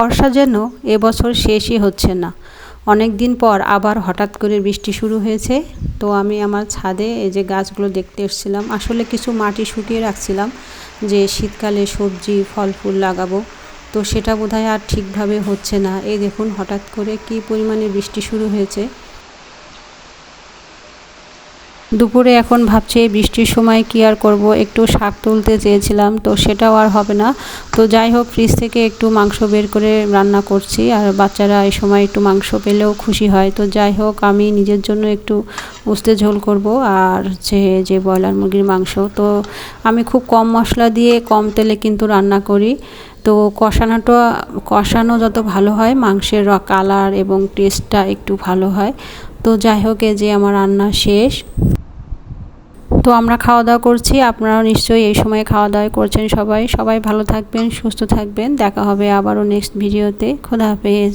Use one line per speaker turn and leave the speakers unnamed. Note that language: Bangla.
বর্ষা যেন এবছর শেষই হচ্ছে না। অনেক দিন পর আবার হঠাৎ করে বৃষ্টি শুরু হয়েছে। তো আমি আমার ছাদে এই যে গাছগুলো দেখতে এসেছিলাম। আসলে কিছু মাটি শুকিয়ে রাখছিলাম যে শীতকালে সবজি ফল ফুল লাগাবো, তো সেটা বোধহয় আর ঠিকভাবে হচ্ছে না। এই দেখুন হঠাৎ করে কী পরিমাণে বৃষ্টি শুরু হয়েছে। দুপুরে এখন ভাবছি বৃষ্টির সময় কি আর করব, একটু শাক তুলতে চেয়েছিলাম, তো সেটাও আর হবে না। তো যাই হোক, ফ্রিজ থেকে একটু মাংস বের করে রান্না করছি, আর বাচ্চারা এই সময় একটু মাংস পেলেও খুশি হয়। তো যাই হোক, আমি নিজের জন্য একটু উস্তে ঝোল করব, আর যে ব্রয়লার মুরগির মাংস। তো আমি খুব কম মশলা দিয়ে কম তেলে কিন্তু রান্না করি। তো কষানো যত ভালো হয় মাংসের কালার এবং টেস্টটা একটু ভালো হয়। তো যাই হোক, এই যে আমার রান্না শেষ। তো আমরা খাওয়া দাওয়া করছি, আপনারাও নিশ্চয়ই এই সময় খাওয়া দাওয়া করছেন। সবাই ভালো থাকবেন, সুস্থ থাকবেন। দেখা হবে আবারও নেক্সট ভিডিওতে। খোদা হাফেজ।